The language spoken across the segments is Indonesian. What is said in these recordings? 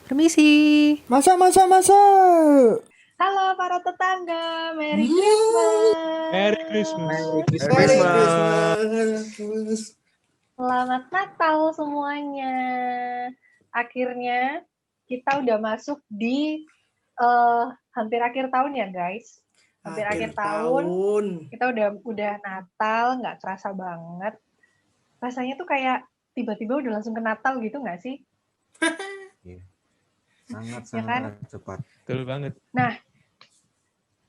Permisi. Masa. Halo para tetangga, Merry Merry Christmas. Christmas. Merry Christmas. Selamat Natal semuanya. Akhirnya kita udah masuk di hampir akhir tahun ya guys. Hampir akhir tahun. Kita udah Natal, nggak kerasa banget. Rasanya tuh kayak tiba-tiba udah langsung ke Natal gitu nggak sih? Sangat Ya kan? cepat. Betul banget. Nah,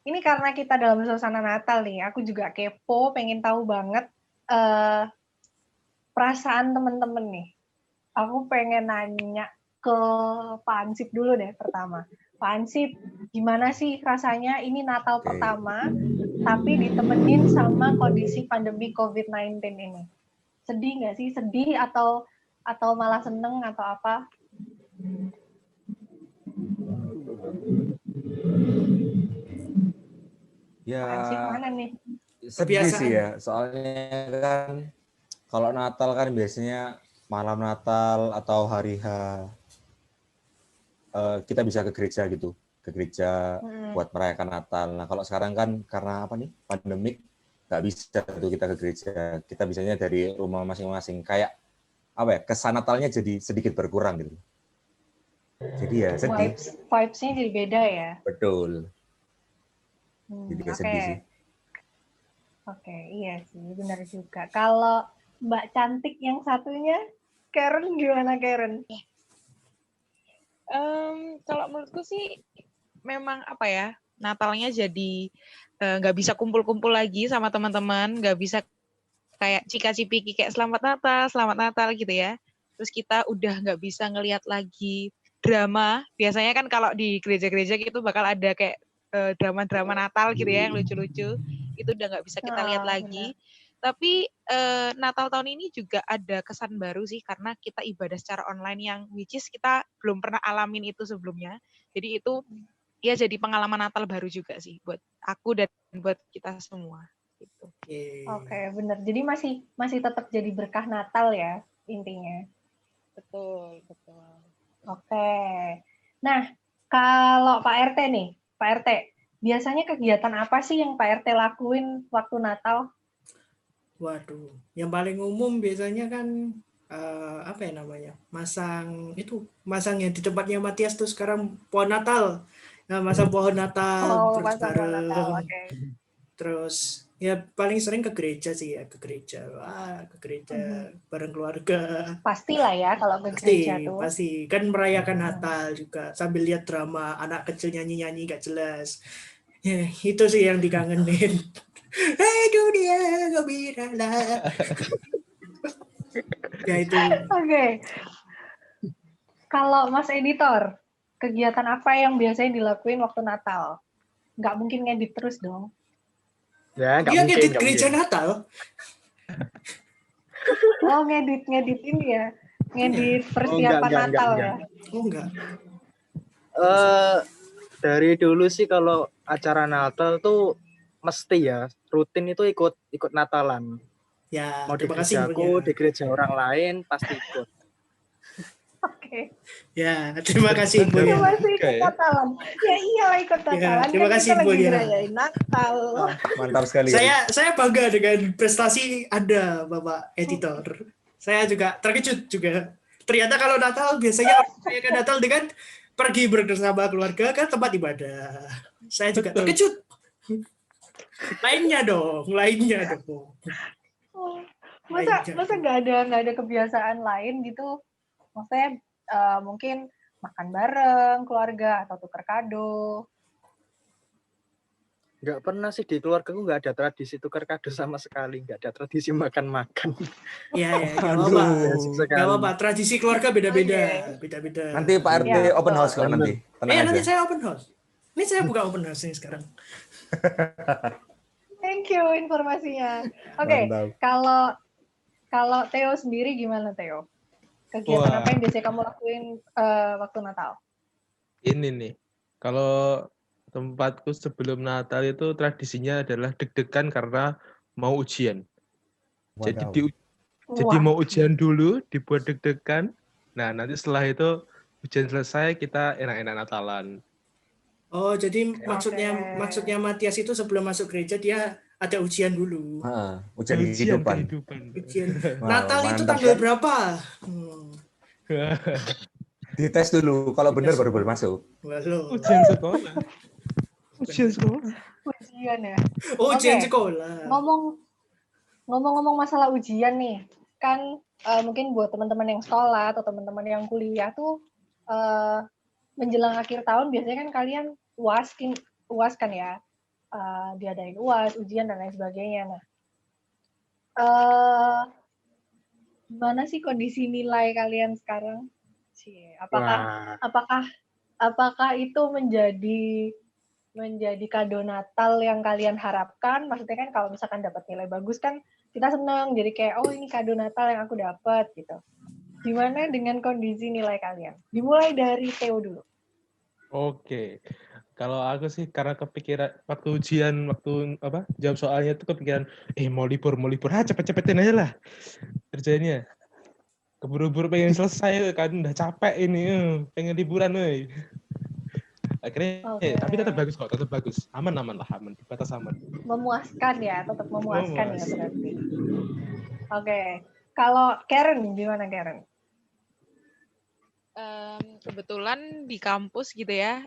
ini karena kita dalam suasana Natal nih, aku juga kepo, pengen tahu banget perasaan temen-temen nih. Aku pengen nanya ke Pak Ansip dulu deh pertama. Pak Ansip, gimana sih rasanya ini Natal pertama, tapi ditemenin sama kondisi pandemi COVID-19 ini? Sedih nggak sih? Sedih atau malah seneng atau apa? Ya, Pak Ansip mana nih? sedih sih ya. Soalnya kan kalau Natal kan biasanya malam Natal atau hari H kita bisa ke gereja gitu, buat merayakan Natal. Nah kalau sekarang kan karena apa nih pandemik nggak bisa tuh kita ke gereja. Kita bisanya dari rumah masing-masing. Kayak apa ya, kesan Natalnya jadi sedikit berkurang gitu. Jadi ya sedih. Vibes-nya jadi beda ya. Betul. Jadi ya sedih sih. Oke, iya sih, benar juga. Kalau Mbak Cantik yang satunya, Karen gimana Karen? Kalau menurutku sih memang apa ya, Natalnya jadi nggak bisa kumpul-kumpul lagi sama teman-teman, nggak bisa kayak cika-cipiki kayak selamat Natal gitu ya. Terus kita udah nggak bisa ngelihat lagi drama. Biasanya kan kalau di gereja-gereja gitu bakal ada kayak drama-drama Natal gitu ya yang lucu-lucu. Itu udah nggak bisa kita lihat lagi. Benar. Tapi Natal tahun ini juga ada kesan baru sih karena kita ibadah secara online yang which is kita belum pernah alamin itu sebelumnya. Jadi itu ya jadi pengalaman Natal baru juga sih buat aku dan buat kita semua. Gitu. Oke, benar. Jadi masih tetap jadi berkah Natal ya intinya. Betul. Oke. Nah, kalau Pak RT nih, Pak RT, biasanya kegiatan apa sih yang Pak RT lakuin waktu Natal? Waduh, yang paling umum biasanya kan apa ya namanya? Masang yang di tempatnya Matias tuh sekarang pohon Natal. Nah, masang pohon Natal bareng. Okay. Terus ya paling sering ke gereja sih ya, ke gereja bareng keluarga. Pastilah ya kalau ke gereja tuh. Pasti kan merayakan Natal juga sambil lihat drama anak kecil nyanyi gak jelas. Ya, itu sih yang dikangenin. Hei dunia gembiralah. Ya itu. Oke. Kalau Mas Editor, kegiatan apa yang biasanya dilakuin waktu Natal? Nggak mungkin ngedit terus dong. Ya, dia ngedit gereja Natal. Oh, ngedit ini ya. Ngedit persiapan Natal ya. Oh, enggak. Dari dulu sih kalau acara Natal tuh mesti ya rutin itu ikut Natalan. Ya, mau di gerejaku, di gereja orang lain pasti ikut. Oke. Ya, terima kasih Ibu ya. Masih ikut Natalan. Ya iyalah ikut Natalan. Terima kasih Ibu ya. Ngerayain Natal. Mantap sekali. Saya bangga dengan prestasi Anda, Bapak Editor. Saya juga terkejut juga. Ternyata kalau Natal biasanya merayakan Natal dengan pergi bersama keluarga ke tempat ibadah. Saya juga terkejut. Lainnya dong. Masa nggak ada kebiasaan lain gitu? Maksudnya mungkin makan bareng keluarga atau tukar kado? Nggak pernah sih, di keluargaku nggak ada tradisi tukar kado sama sekali, nggak ada tradisi makan-makan. Iya, nggak apa-apa. Tradisi keluarga beda-beda. Nanti Pak RT open house kok nanti. Nanti saya open house. Ini saya buka open house nih sekarang. Thank you informasinya. Oke, kalau Theo sendiri gimana Theo? Kegiatan apa yang biasanya kamu lakuin waktu Natal? Ini nih, kalau tempatku sebelum Natal itu tradisinya adalah deg-degan karena mau ujian. Jadi mau ujian dulu, dibuat deg-degan. Nah, nanti setelah itu ujian selesai kita enak-enak Natalan. Oh, jadi maksudnya Oke. maksudnya Matias itu sebelum masuk gereja dia ada ujian dulu. Ujian kehidupan. Ujian. Wow, Natal itu mantap tanggal kan? berapa? Dites dulu, kalau benar baru boleh masuk. Waduh. Ujian sekolah. Ujian sekolah. Ujian ya. Oh, ujian Oke. sekolah. Ngomong-ngomong masalah ujian nih, kan mungkin buat teman-teman yang sekolah atau teman-teman yang kuliah tuh menjelang akhir tahun biasanya kan kalian UAS kan ya, diadain UAS, ujian dan lain sebagainya. Nah, gimana sih kondisi nilai kalian sekarang? Wah, Apakah itu menjadi kado Natal yang kalian harapkan? Maksudnya kan kalau misalkan dapat nilai bagus kan kita senang, jadi kayak oh ini kado Natal yang aku dapat gitu. Gimana dengan kondisi nilai kalian? Dimulai dari Theo dulu. Oke. Kalau aku sih karena kepikiran waktu ujian, waktu jawab soalnya tuh kepikiran, mau libur, cepet-cepetin aja lah kerjanya. Keburu-buru pengen selesai kan, udah capek ini, pengen liburan, woy. Akhirnya, tapi tetap bagus kok, tetap bagus. Aman lah, aman, di batas aman. Memuaskan ya, tetap memuaskan ya berarti. Oke. Kalau Karen, gimana Karen? Kebetulan di kampus gitu ya,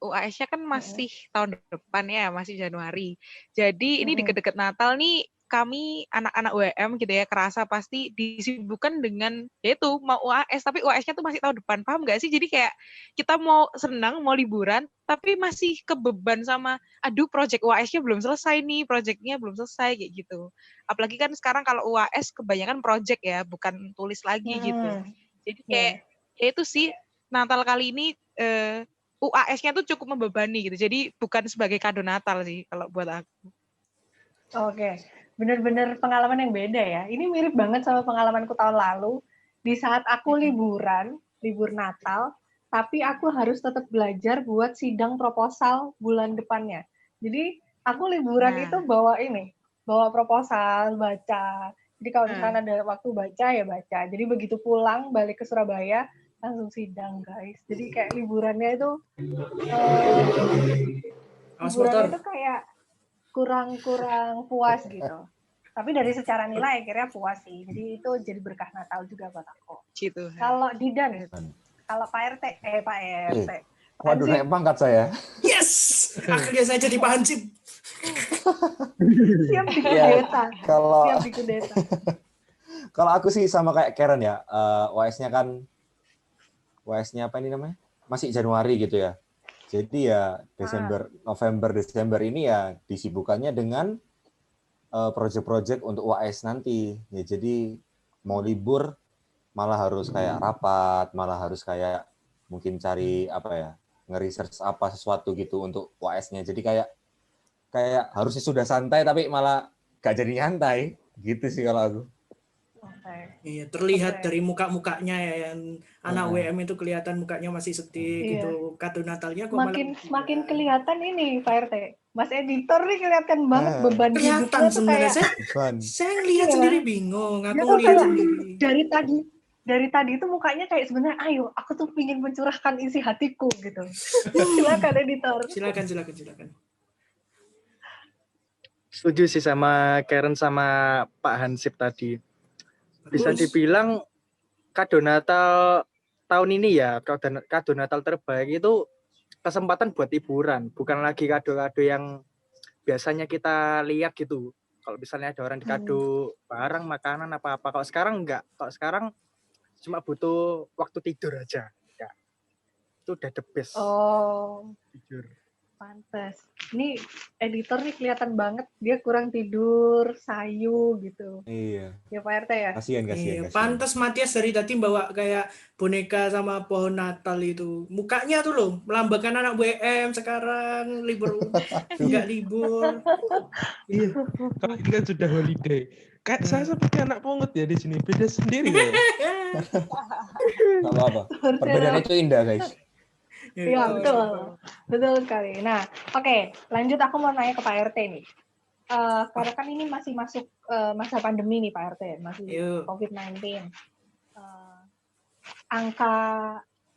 UAS-nya kan masih tahun depan ya, masih Januari. Jadi ini deket-deket Natal nih, kami anak-anak UM gitu ya, kerasa pasti disibukkan dengan, yaitu mau UAS, tapi UAS-nya tuh masih tahun depan, paham nggak sih? Jadi kayak kita mau senang, mau liburan, tapi masih kebeban sama, aduh project UAS-nya belum selesai nih, project-nya belum selesai, kayak gitu. Apalagi kan sekarang kalau UAS kebanyakan project ya, bukan tulis lagi gitu. Jadi kayak, ya itu sih Natal kali ini UAS-nya tuh cukup membebani gitu. Jadi bukan sebagai kado Natal sih kalau buat aku. Oke, bener-bener pengalaman yang beda ya. Ini mirip banget sama pengalamanku tahun lalu. Di saat aku libur Natal, tapi aku harus tetap belajar buat sidang proposal bulan depannya. Jadi aku liburan itu bawa proposal, baca. Jadi kalau misalkan ada waktu baca ya baca. Jadi begitu pulang balik ke Surabaya langsung sidang guys. Jadi kayak liburannya itu kayak kurang puas gitu. Tapi dari secara nilai akhirnya puas sih. Jadi itu jadi berkah Natal juga buat aku. Gitu. Kalau Didan, kalau Pak RT, Pak RT. Waduh, naik pangkat saya. Yes! Akhirnya saya jadi Pak Hansip. Siap dikudeta. Kalau Siap dikudeta. Kalau aku sih sama kayak Karen ya, UAS-nya apa ini namanya? Masih Januari gitu ya. Jadi ya November, Desember ini ya disibukannya dengan project-project untuk UAS nanti. Ya, jadi mau libur malah harus kayak rapat, malah harus kayak mungkin cari nge-research sesuatu gitu untuk UAS-nya. Jadi kayak harusnya sudah santai tapi malah gak jadi nyantai. Gitu sih kalau aku. Iya, terlihat dari muka-mukanya ya, yang anak WM itu kelihatan mukanya masih sedih gitu. Kado Natalnya kok makin kelihatan ini Pak RT. Mas editor nih kelihatan banget beban kelihatan hidupnya tuh kayak saya ngelihat sendiri bingung. Aku ngelihat sendiri. Dari tadi itu mukanya kayak sebenarnya ayo aku tuh pingin mencurahkan isi hatiku gitu. Silakan editor. Silakan. setuju sih sama Karen sama Pak Hansip tadi. Bisa dibilang kado Natal tahun ini ya, kado Natal terbaik itu kesempatan buat liburan, bukan lagi kado-kado yang biasanya kita lihat gitu. Kalau misalnya ada orang dikado barang, makanan, apa-apa. Kalau sekarang enggak. Kalau sekarang cuma butuh waktu tidur aja. Ya. Itu udah the best. Oh. Tidur. Pantes. Ini editor nih kelihatan banget dia kurang tidur, sayu gitu. Iya. Ya Pak RT ya. Kasihan. Pantes Matias dari tadi bawa kayak boneka sama pohon Natal itu. Mukanya tuh loh melambangkan anak WM sekarang libur enggak libur. Iya. Kalau ini kan sudah holiday. Kayak saya seperti anak pungut ya di sini, beda sendiri ya. Enggak apa-apa. Perbedaan itu indah, guys. Iya, betul sekali. Nah, oke, lanjut aku mau nanya ke Pak RT nih. Karena kan ini masih masuk masa pandemi nih Pak RT, masih COVID-19.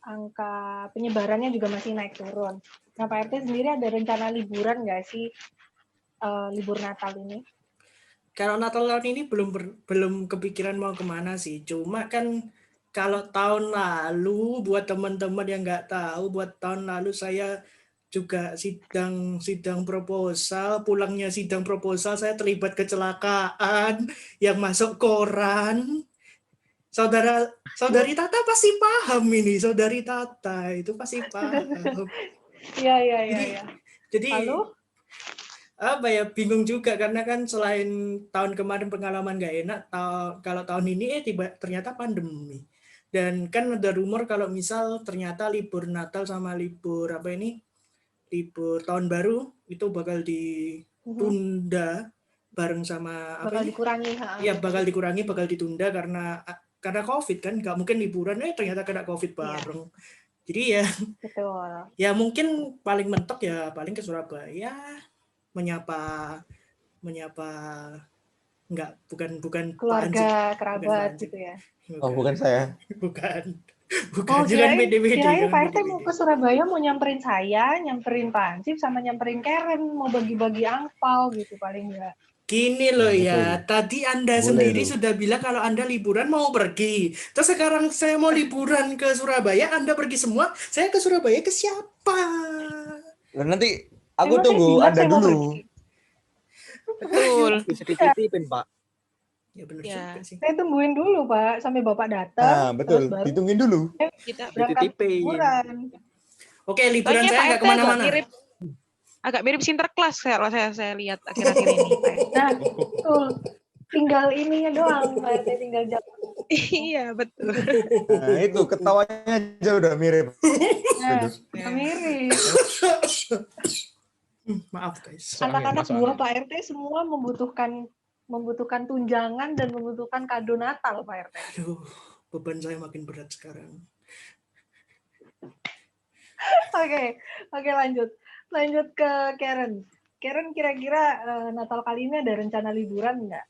angka penyebarannya juga masih naik turun. Nah, Pak RT sendiri ada rencana liburan nggak sih libur Natal ini? Kalau Natal tahun ini belum kepikiran mau kemana sih. Cuma kan kalau tahun lalu, buat teman-teman yang nggak tahu, buat tahun lalu saya juga sidang proposal. Pulangnya sidang proposal saya terlibat kecelakaan yang masuk koran. Saudari Tata pasti paham ini. Saudari Tata itu pasti paham. Iya. Jadi Lalu? apa ya, bingung juga karena kan selain tahun kemarin pengalaman nggak enak, kalau tahun ini ternyata pandemi. Dan kan ada rumor kalau misal ternyata libur Natal sama libur tahun baru itu bakal ditunda bareng sama Bakal dikurangi. Iya, bakal dikurangi, bakal ditunda karena COVID kan, nggak mungkin liburan ternyata kena COVID bareng. Jadi ya, Betul. ya mungkin paling mentok ya paling ke Surabaya menyapa bukan keluarga, kerabat gitu ya. Oh, bukan saya. Bukan Oh, jangan kirain Pak RT mau ke Surabaya, mau nyamperin saya, nyamperin Pak Hansip, sama nyamperin Karen, mau bagi-bagi angpau gitu paling enggak. Gini loh Nah, ya, tadi Anda Boleh sendiri tuh. sudah bilang kalau Anda liburan mau pergi. Terus sekarang saya mau liburan ke Surabaya, Anda pergi semua, saya ke Surabaya ke siapa? Lah, nanti aku Emang saya tunggu bilang Anda saya mau dulu. pergi. Betul. Bisa dititipin, Pak. Ya benar Ya. juga sih. Saya tungguin dulu Pak, sampai Bapak Nah, datang, betul. terus baru Ditungguin dulu. Kita berangkat Dititipin. liburan. Oke, liburan soalnya saya Pak nggak RT agak kemana-mana. mirip Sinterklas kalau saya lihat akhir-akhir ini, Pak RT. Nah, betul. Tinggal ininya doang, Pak RT tinggal jawab. Iya, betul. Nah, itu ketawanya aja udah mirip. Nah, Ya. mirip. Maaf guys. Masuk angin, Anak-anak masuk buah angin. Pak RT semua membutuhkan tunjangan dan membutuhkan kado Natal, Pak RT. Aduh, beban saya makin berat sekarang. Oke, lanjut ke Karen. Karen, kira-kira Natal kali ini ada rencana liburan nggak?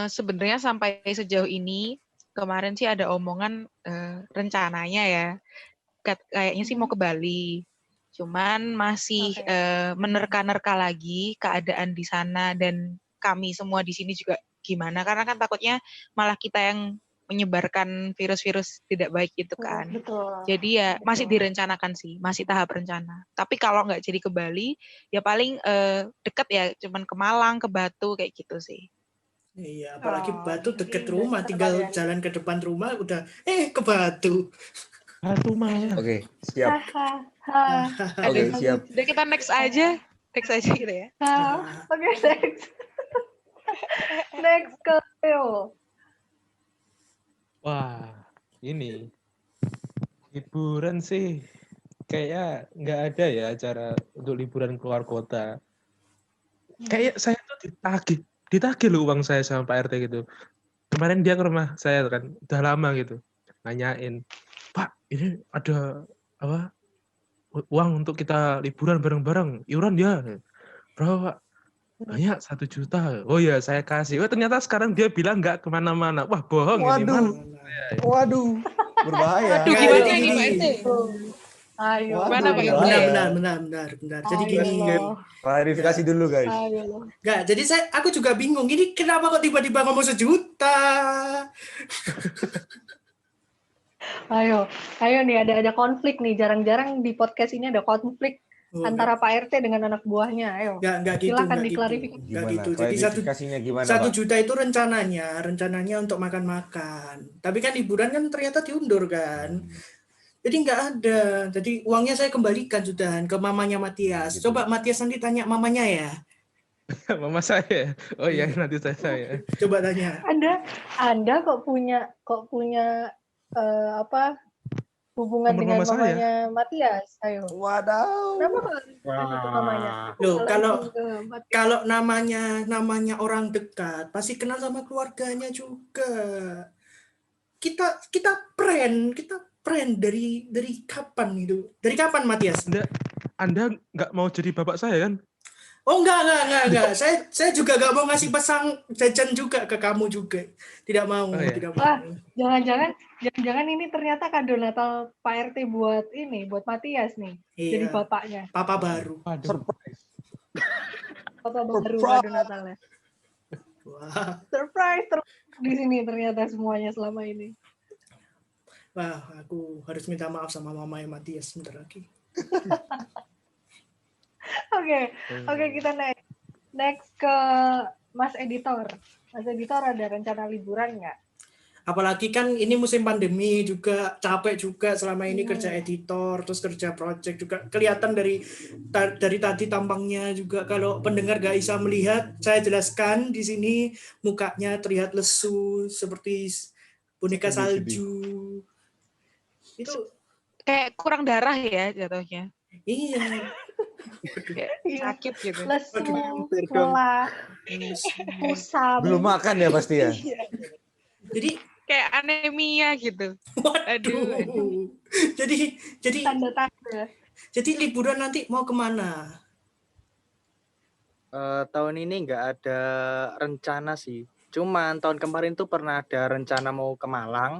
Sebenarnya sampai sejauh ini kemarin sih ada omongan rencananya ya kayaknya sih mau ke Bali. Cuman masih menerka-nerka lagi keadaan di sana dan kami semua di sini juga gimana karena kan takutnya malah kita yang menyebarkan virus-virus tidak baik itu kan. Betul. Jadi ya Betul. masih direncanakan sih, masih tahap rencana. Tapi kalau nggak jadi ke Bali, ya paling deket ya, cuman ke Malang, ke Batu kayak gitu sih. Iya, apalagi Batu jadi deket nggak rumah, tinggal terbayang. jalan ke depan rumah udah ke Batu. Batu Malang. Oke, siap. Oke, siap. Udah kita next aja gitu ya. Oke, next. Next ke Theo. Wah, ini liburan sih kayaknya nggak ada ya acara untuk liburan keluar kota. Kayak saya tuh ditagih loh uang saya sama Pak RT gitu. Kemarin dia ke rumah saya kan, udah lama gitu, nanyain, Pak, ini ada apa uang untuk kita liburan bareng-bareng, iuran ya, berapa Pak? Banyak 1 juta. Oh ya, saya kasih. Oh ternyata sekarang dia bilang nggak kemana-mana. Wah bohong ini. Waduh, berbahaya. Aduh, gimana ini Pak RT? Ayo. Gimana Pak RT? Benar. Jadi gini. Klarifikasi dulu guys. Enggak, jadi aku juga bingung. Ini kenapa kok tiba-tiba ngomong 1 juta? Ayo nih ada konflik nih. Jarang-jarang di podcast ini ada konflik antara Pak RT dengan anak buahnya. Ayo. Enggak gitu. Silakan diklarifikasi. Enggak gitu. Jadi Klarifikasinya gimana, 1 Pak? juta itu rencananya untuk makan-makan. Tapi kan liburan kan ternyata diundur kan. Jadi nggak ada. Jadi uangnya saya kembalikan sudah ke mamanya Matias. Gitu. Coba Matias nanti tanya mamanya ya. Mama saya. Oh iya, nanti saya. Coba tanya. Anda kok punya hubungan Nomor dengan mama saya. mamanya Matias? Ayo. Wadaw. Kenapa kok mamanya? Loh, kalau namanya orang dekat, pasti kenal sama keluarganya juga. Kita friend dari kapan itu? Dari kapan Matias? Anda nggak mau jadi bapak saya kan? Oh enggak. Saya juga nggak mau ngasih pesan jajan juga ke kamu juga. Tidak mau, Oh, iya. tidak Wah, mau. jangan ini ternyata kado Natal Pak RT buat Matias nih. Jadi Iya, bapaknya. papa baru. Waduh. Surprise. Bapak baru Surprise. kado Natalnya. Wah, Surprise di sini ternyata semuanya selama ini. wah, aku harus minta maaf sama mama Matias sebentar lagi. Oke, kita next ke Mas Editor. Mas Editor ada rencana liburan nggak? Apalagi kan ini musim pandemi juga, capek juga selama ini kerja editor, terus kerja project juga. Kelihatan dari tadi tampangnya juga, kalau pendengar gak bisa melihat, saya jelaskan di sini mukanya terlihat lesu seperti boneka Sedih. salju. Itu Kayak kurang darah ya jatuhnya. iya. Kayak Iya. sakit gitu. Lesu, Hampir dong. lelah, pusam. Belum makan ya pasti ya. Iya. Jadi Kayak anemia gitu. Aduh. waduh. Jadi Tanda-tanda. liburan nanti mau kemana? Tahun ini nggak ada rencana sih. Cuman tahun kemarin tuh pernah ada rencana mau ke Malang,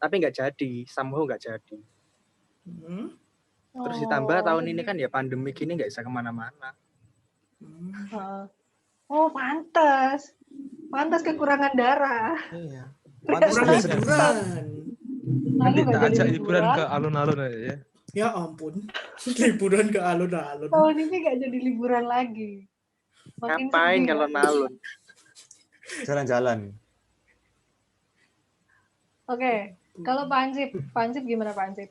tapi nggak jadi, somehow nggak jadi. Hmm? Terus ditambah tahun ini jadi- kan ya pandemi gini nggak bisa kemana-mana. Hmm. Oh, pantas. Pantas kekurangan darah. Iya. Kurang Pantas nggak liburan. Lalu Nanti nggak tak jadi ajak liburan ke alun-alun aja ya. Ya ampun. Liburan ke alun-alun. Tahun ini nggak jadi liburan lagi. Makin Ngapain sedih, kalau ya. nalun? Jalan-jalan. Oke, kalau Pak Ansip gimana Pak Ansip?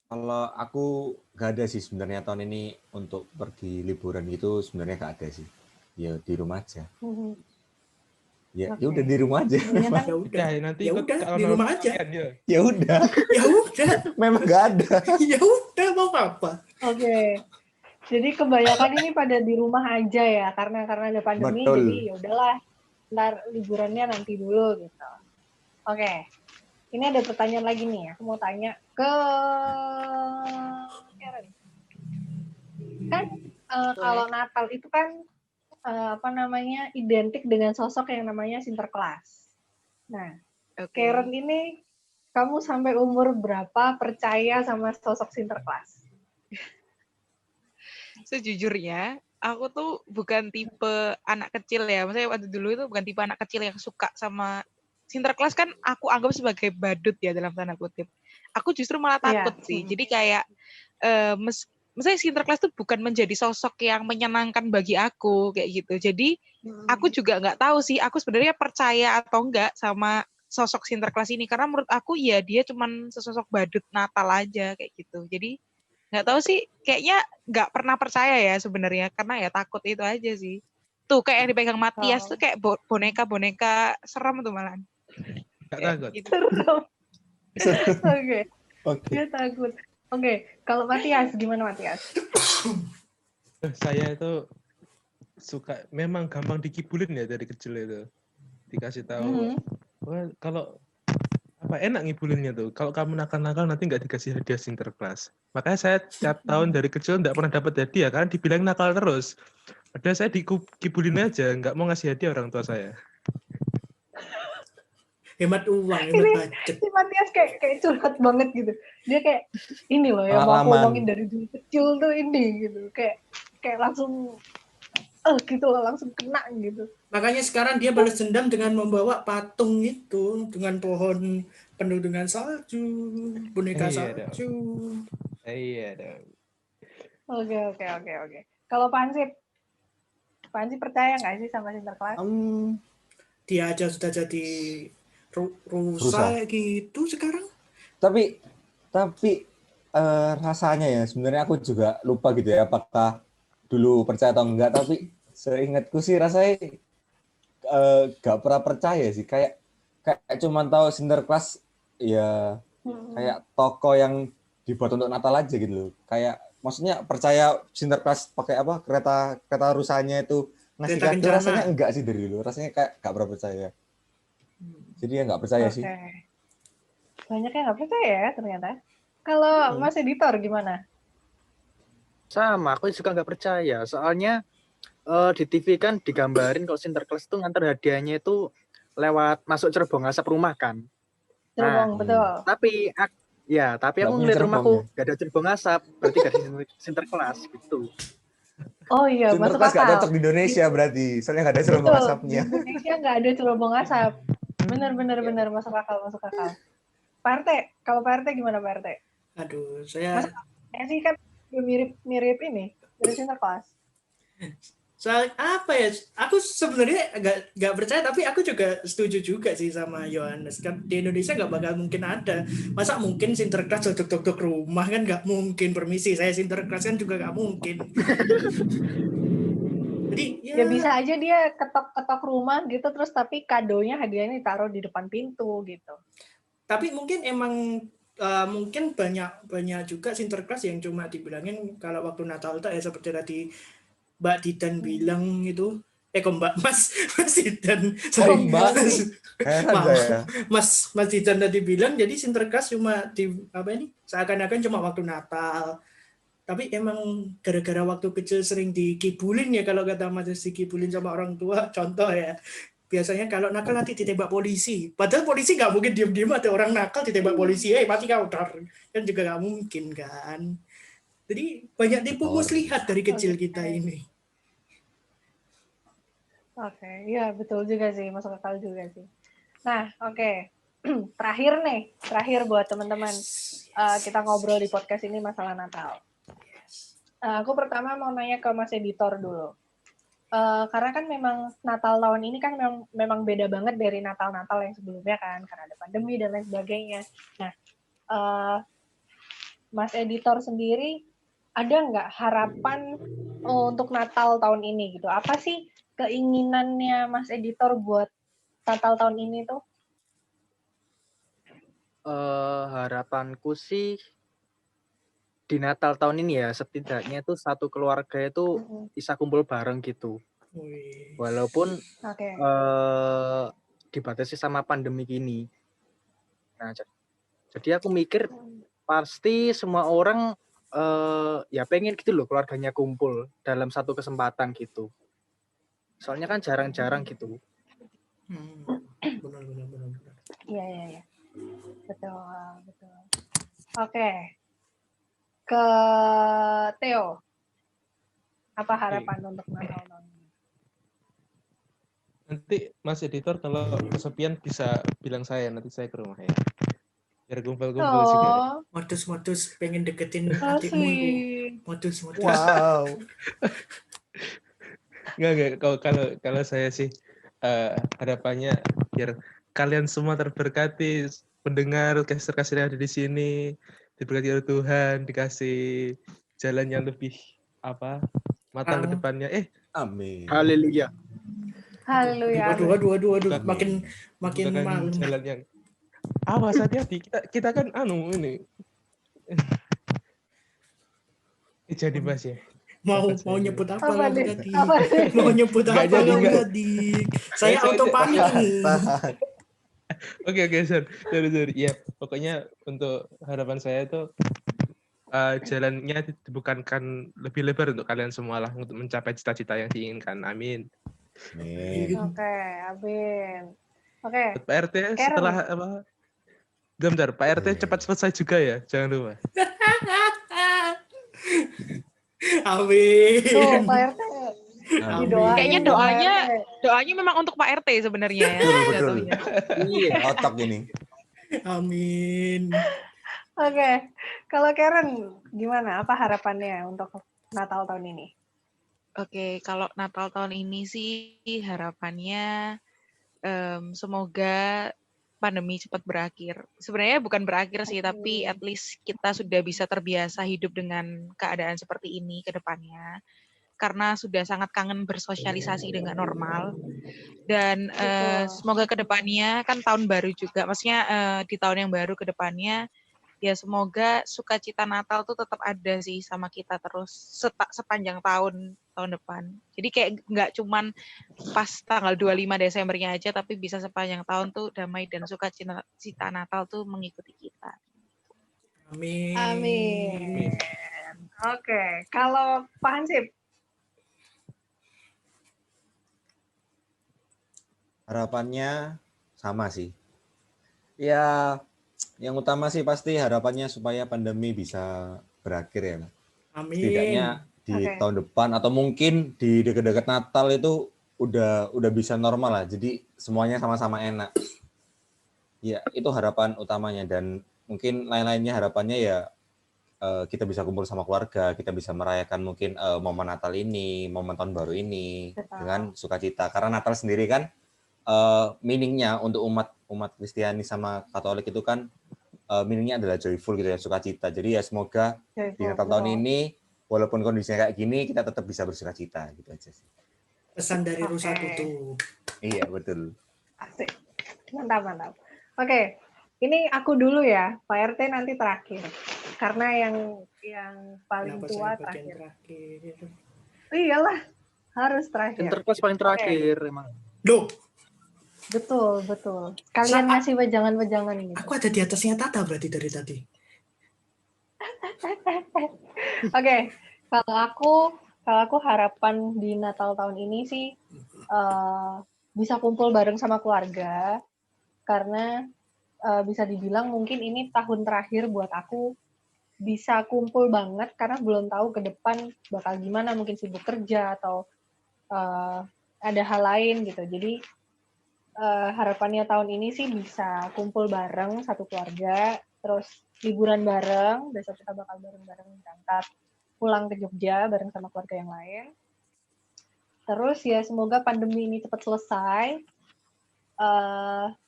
Kalau aku gak ada sih sebenarnya tahun ini untuk pergi liburan gitu, sebenarnya gak ada sih. Ya di rumah aja. Ya Oke. udah di rumah aja. Kebanyakan Ya udah. nanti Ya ikut udah, ke di alun-alun rumah aja. kalian, ya. Ya udah. Ya udah. Memang gak ada. Ya udah mau apa? Oke. Jadi kebanyakan ini pada di rumah aja ya, karena ada pandemi, Betul. jadi ya udahlah, ntar liburannya nanti dulu gitu. Oke, ini ada pertanyaan lagi nih, aku mau tanya ke Karen. Kan kalau Natal itu kan identik dengan sosok yang namanya Sinterklas. Nah, Oke. Karen ini kamu sampai umur berapa percaya sama sosok Sinterklas? Sejujurnya, aku tuh bukan tipe anak kecil ya. Maksudnya waktu dulu itu bukan tipe anak kecil yang suka sama Sinterklas, kan aku anggap sebagai badut ya dalam tanda kutip. Aku justru malah takut sih. Jadi kayak maksudnya Sinterklas tuh bukan menjadi sosok yang menyenangkan bagi aku kayak gitu. Jadi aku juga nggak tahu sih aku sebenarnya percaya atau enggak sama sosok Sinterklas ini, karena menurut aku ya dia cuman sesosok badut Natal aja kayak gitu. Jadi nggak tahu sih, kayaknya nggak pernah percaya ya sebenarnya, karena ya takut itu aja sih. Tuh kayak yang dipegang Matias tuh kayak boneka-boneka serem tuh malahan. Gak Kayak takut. gitu. Oke, Oke. dia takut. Oke, kalau Matias gimana Matias? Saya itu suka, memang gampang dikibulin ya dari kecil itu. Dikasih tahu, wah, kalau apa enak ngibulinnya tuh. Kalau kamu nakal-nakal nanti nggak dikasih hadiah Sinterklas. Makanya saya tiap tahun dari kecil nggak pernah dapat hadiah kan, dibilang nakal terus. Padahal saya dikibulin aja, nggak mau ngasih hadiah orang tua saya. Hemat uang, Ini hemat budget. si Matias kayak curhat banget gitu. Dia kayak ini loh yang mau aku Pengalaman. omongin dari dulu kecil tuh ini gitu. Kayak langsung gitu loh, langsung kena gitu. Makanya sekarang dia balas dendam dengan membawa patung itu dengan pohon penuh dengan salju, boneka Iya salju. Iya dong. Oke. Kalau Pak Ansip percaya nggak sih sama Sinterklas? Dia aja sudah jadi rusa gitu sekarang. Tapi rasanya ya sebenarnya aku juga lupa gitu ya apakah dulu percaya atau enggak, tapi seingatku sih rasanya gak pernah percaya sih, kayak cuman tahu Sinterklas ya kayak toko yang dibuat untuk Natal aja gitu loh. Kayak maksudnya percaya Sinterklas pakai apa kereta rusanya itu ngasih Kereta kado, kencana. rasanya enggak sih dari dulu, rasanya kayak gak pernah percaya. Jadi ya nggak percaya sih. Banyak yang nggak percaya ya ternyata. Kalau Mas Editor gimana? Sama, aku juga nggak percaya. Soalnya di TV kan digambarin kalau Sinterklas tuh nganter hadiahnya itu lewat masuk cerbong asap rumah kan. Cerobong, Nah, betul. tapi Nggak aku punya ngeliat cerbong rumahku ya? gak ada cerbong asap, berarti gak ada Sinterklas gitu. Oh iya, masuk Sinterklas nggak akal. cocok di Indonesia berarti, soalnya nggak ada cerobong Betul, di asapnya. Indonesia nggak ada cerobong asap. Bener, masuk akal. Pak RT, kalau Pak RT gimana Pak RT? Aduh, Masuk akal sih kan mirip ini, mirip Sinterklas. apa ya? Aku sebenarnya nggak percaya, tapi aku juga setuju juga sih sama Yohanes. Kan di Indonesia nggak bakal mungkin ada. Masa mungkin Sinterklas dok rumah kan nggak mungkin. Permisi, saya Sinterklas kan juga nggak mungkin. Jadi Ya bisa aja dia ketok-ketok rumah gitu, terus tapi kadonya, hadiahnya ditaruh di depan pintu gitu. Tapi mungkin emang mungkin banyak juga Sinterklas yang cuma dibilangin kalau waktu Natal itu ya seperti tadi Mbak Didan bilang itu kok Mas Didan, sorry, Mbak? Heran maaf, saya. Mas Didan tadi bilang jadi Sinterklas cuma seakan-akan cuma waktu Natal. Tapi emang gara-gara waktu kecil sering dikibulin ya, kalau kata Mas, dikibulin sama orang tua, contoh ya, biasanya kalau nakal nanti ditembak polisi. Padahal polisi nggak mungkin diem-diem ada orang nakal ditembak polisi, mati kau, kan juga nggak mungkin kan. Jadi banyak tipu muslihat dari kecil kita ini. Oke, iya betul juga sih, masuk akal juga sih. Nah, oke. Terakhir buat teman-teman, kita ngobrol di podcast ini masalah Natal. Aku pertama mau nanya ke Mas Editor dulu. Karena kan memang Natal tahun ini kan memang beda banget dari Natal-Natal yang sebelumnya kan, karena ada pandemi dan lain sebagainya. Nah, Mas Editor sendiri ada nggak harapan untuk Natal tahun ini gitu? Apa sih keinginannya Mas Editor buat Natal tahun ini tuh? Harapanku sih di Natal tahun ini ya setidaknya itu satu keluarga itu bisa kumpul bareng gitu. Walaupun dibatasi sama pandemi ini. Nah, jadi aku mikir pasti semua orang ya pengen gitu loh keluarganya kumpul dalam satu kesempatan gitu. Soalnya kan jarang-jarang gitu. Benar. Iya. Betul. Oke. Ke Theo. Apa harapan untuk Natal tahun ini? Nanti Mas Editor kalau kesepian bisa bilang saya, nanti saya ke rumah ya. Biar kumpul-kumpul juga. Modus pengen deketin adikmu itu. Modus. Wow. Enggak. Kalau saya sih harapannya biar kalian semua terberkati, pendengar caster-caster yang ada di sini, diberkati oleh Tuhan, dikasih jalan yang lebih matang ke depannya. Amin. Haleluya. Waduh. Makin malam. Jalan yang awas, hati-hati. Kita kan ini. Jadi Mas ya. Mau nyebut apa kamu tadi? Apa? Mau nyebut apa kamu tadi? Saya auto panik ini. Oke, sorry. Ya, pokoknya untuk harapan saya itu jalannya dibukakan lebih lebar untuk kalian semua lah untuk mencapai cita-cita yang diinginkan. Amin. Oke, amin. Oke. Pak RT setelah bentar, Pak RT cepat selesai juga ya, jangan lupa. Amin. Tuh, Pak RT. Kayaknya doanya memang untuk Pak RT sebenarnya. Betul. Iya, otak ini. Amin. Oke. Kalau Karen gimana? Apa harapannya untuk Natal tahun ini? Oke, kalau Natal tahun ini sih harapannya semoga pandemi cepat berakhir. Sebenarnya bukan berakhir sih, tapi at least kita sudah bisa terbiasa hidup dengan keadaan seperti ini ke depannya. Karena sudah sangat kangen bersosialisasi dengan normal. Dan semoga ke depannya, kan tahun baru juga, maksudnya di tahun yang baru ke depannya, ya semoga sukacita Natal tuh tetap ada sih sama kita terus sepanjang tahun depan. Jadi kayak nggak cuman pas tanggal 25 Desembernya aja, tapi bisa sepanjang tahun tuh damai dan sukacita Natal tuh mengikuti kita. Amin. Oke, kalau Pak Hansip, Harapannya sama sih. Ya, yang utama sih pasti harapannya supaya pandemi bisa berakhir ya. Amin. Setidaknya di Oke. tahun depan atau mungkin di dekat-dekat Natal itu udah bisa normal lah. Jadi semuanya sama-sama enak. Ya, itu harapan utamanya dan mungkin lain-lainnya harapannya ya kita bisa kumpul sama keluarga, kita bisa merayakan mungkin momen Natal ini, momen tahun baru ini Betul. dengan sukacita. Karena Natal sendiri kan meaningnya untuk umat Kristiani sama Katolik itu kan meaningnya adalah joyful gitu ya, sukacita. Jadi ya semoga di Natal tahun ini walaupun kondisinya kayak gini kita tetap bisa bersukacita gitu aja sih. Pesan dari Oke. Rusa Kutu. Iya betul. Asik. Mantap. Oke, ini aku dulu ya, Pak RT nanti terakhir. Karena yang paling Kenapa tua saya bagian terakhir. terakhir? Iyalah, harus terakhir. Interclass paling terakhir emang. Loh, Betul. Kalian ngasih wejangan-wejangan gitu. aku ada di atasnya Tata berarti dari tadi. Oke, kalau aku harapan di Natal tahun ini sih bisa kumpul bareng sama keluarga karena bisa dibilang mungkin ini tahun terakhir buat aku bisa kumpul banget karena belum tahu ke depan bakal gimana, mungkin sibuk kerja atau ada hal lain gitu. Jadi harapannya tahun ini sih bisa kumpul bareng satu keluarga, terus liburan bareng, besok kita bakal bareng-bareng berangkat pulang ke Jogja bareng sama keluarga yang lain. Terus ya semoga pandemi ini cepat selesai,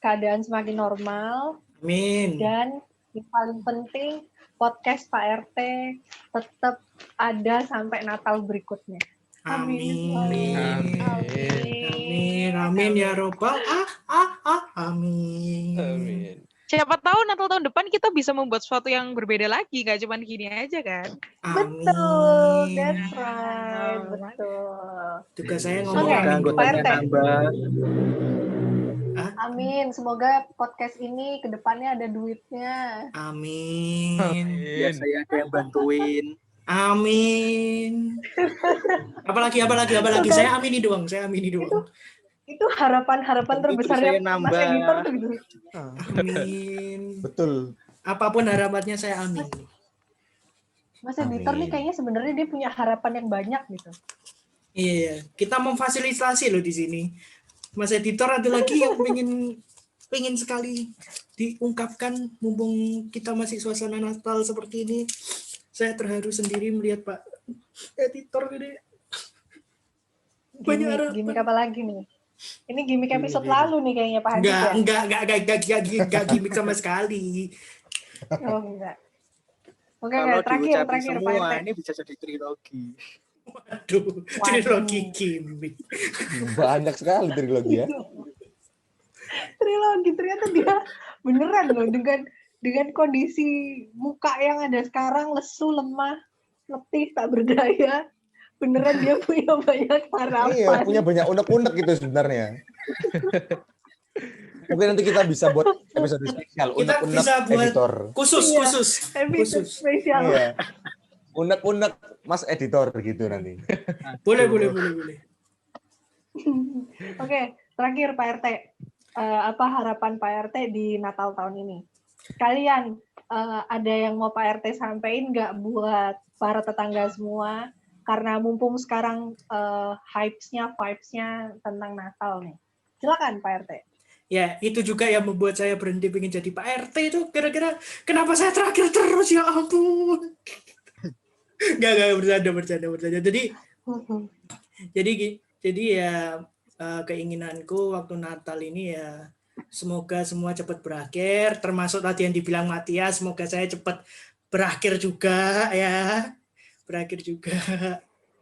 keadaan semakin normal, Amin. dan yang paling penting podcast Pak RT tetap ada sampai Natal berikutnya. Amin. Amin Ya Robbal. Amin. Amin. Siapa tahu Natal tahun depan kita bisa membuat sesuatu yang berbeda lagi, gak cuma gini aja kan? Betul, Amin. that's right, betul. Juga saya Oke, ngomong Semoga amin. anggotanya Pak RT. nambah. Amin, semoga podcast ini ke depannya ada duitnya. Amin. Biar saya ada yang bantuin. Amin. Apalagi. Saya amini doang. Itu harapan-harapan terbesarnya Terus saya Mas nambah. Editor tuh gitu. Amin. Betul. Apapun harapannya saya amin. Mas Editor nih Amin. kayaknya sebenarnya dia punya harapan yang banyak gitu. Iya, kita memfasilitasi loh di sini. Mas editor ada lagi yang pengen sekali diungkapkan mumpung kita masih suasana Natal seperti ini. Saya terharu sendiri melihat Pak editor ini. Banyak harapan. Gimik apa lagi nih? Ini gimik episode lalu nih kayaknya Pak Hansip ya? Enggak gimmick sama sekali. Oh enggak. Oke, Kalau terakhir diucapin Pak semua RT. ini bisa jadi trilogi. Aduh, trilogi gimmick. Banyak sekali trilogi ya. Trilogi ternyata dia beneran loh dengan kondisi muka yang ada sekarang, lesu, lemah, letih, tak berdaya. Beneran dia punya banyak harapan. Iya, punya banyak unek-unek gitu sebenarnya. Mungkin nanti kita bisa buat episode spesial Kita unek-unek bisa buat editor. khusus. Episode spesial. Iya. Unek-unek Mas editor gitu nanti. Boleh. Oke, terakhir Pak RT. Apa harapan Pak RT di Natal tahun ini? Kalian ada yang mau Pak RT sampaikan nggak buat para tetangga semua? Karena mumpung sekarang vibes-nya tentang Natal nih. Silakan Pak RT. Ya, itu juga yang membuat saya berhenti pengen jadi Pak RT itu. Kira-kira kenapa saya terakhir terus, ya ampun. Enggak, bercanda. Jadi ya keinginanku waktu Natal ini ya semoga semua cepat berakhir, termasuk tadi yang dibilang Matias, semoga saya cepat berakhir juga ya.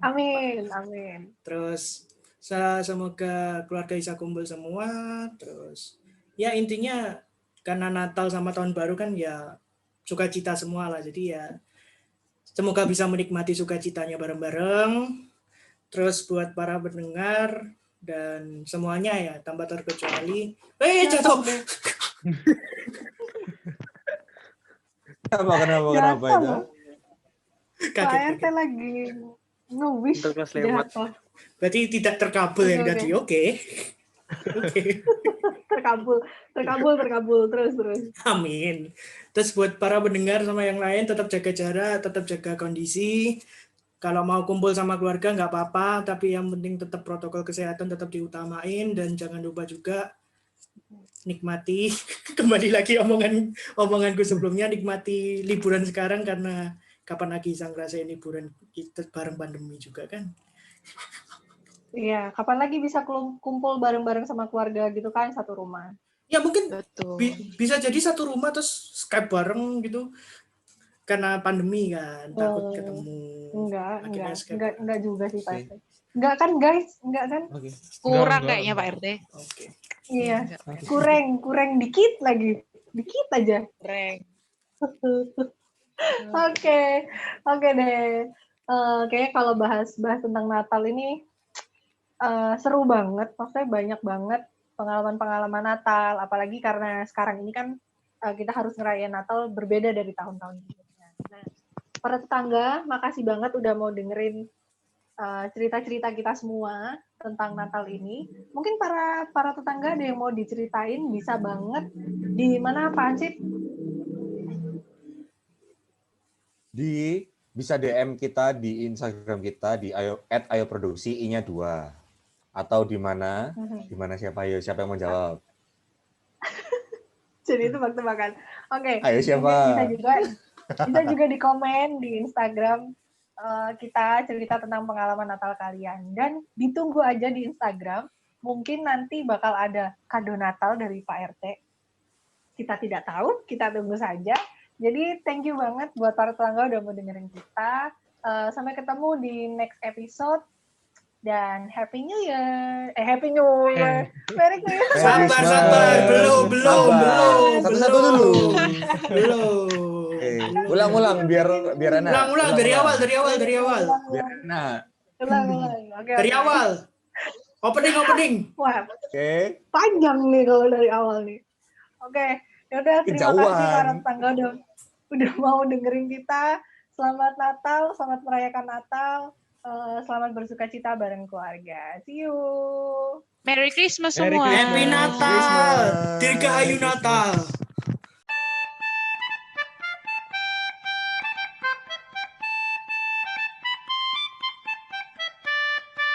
Amin. Terus semoga keluarga bisa kumpul semua. Terus ya intinya karena Natal sama Tahun Baru kan ya sukacita semua lah. Jadi ya semoga bisa menikmati sukacitanya bareng-bareng. Terus buat para pendengar dan semuanya ya tanpa terkecuali. Jatuh. Kenapa itu? Pak Kaget. RT lagi nge-wish Interclass lewat. jatuh. Berarti tidak terkabul yang Oke, tadi. Oke. Oke. Terkabul terus. Amin. Terus buat para pendengar sama yang lain tetap jaga jarak, tetap jaga kondisi. Kalau mau kumpul sama keluarga nggak apa-apa, tapi yang penting tetap protokol kesehatan tetap diutamain dan jangan lupa juga nikmati kembali lagi omonganku sebelumnya, nikmati liburan sekarang karena kapan lagi bisa ngerasain liburan kita bareng pandemi juga kan. Iya, kapan lagi bisa kumpul bareng-bareng sama keluarga gitu kan, satu rumah. Ya mungkin Betul. bisa jadi satu rumah terus Skype bareng gitu karena pandemi kan, takut ketemu. Akhirnya Skype. Enggak juga sih Pak Oke. RT. Enggak kan guys, enggak kan? Oke. Kurang Enggak. kayaknya Pak RT. Oke. Iya, Enggak, Pak RT. kurang dikit lagi. Dikit aja. Kurang. Oke deh. Kayaknya kalau bahas tentang Natal ini seru banget, maksudnya banyak banget pengalaman-pengalaman Natal, apalagi karena sekarang ini kan kita harus ngerayain Natal berbeda dari tahun-tahun sebelumnya. Nah, para tetangga, makasih banget udah mau dengerin cerita-cerita kita semua tentang Natal ini. Mungkin para tetangga ada yang mau diceritain, bisa banget. Di mana Pak Ansip? Bisa DM kita di Instagram kita di @ayoproduksi I-nya 2. Atau di mana siapa yang mau jawab? Jadi itu tebak-tebakan. Oke. Ayo siapa? Bisa juga di komen di Instagram kita cerita tentang pengalaman Natal kalian, dan ditunggu aja di Instagram. Mungkin nanti bakal ada kado Natal dari Pak RT. Kita tidak tahu, kita tunggu saja. Jadi thank you banget buat para tetangga udah mau dengerin kita. Sampai ketemu di next episode. Dan Happy New Year. Happy New Year. Merry Christmas. Sabar. Belum. Satu-satu dulu. Belum. Ulang biar enak. Ulang dari awal. Biar enak. Ulang. Oke. Dari awal. Opening. Wah, Oke. panjang nih kalau dari awal nih. Oke, yaudah terima kasih Kejauhan. para tetangga udah mau dengerin kita. Selamat Natal, selamat merayakan Natal, selamat bersuka cita bareng keluarga. See you. Merry Christmas Merry semua. Happy Natal. Dirgahayu Natal.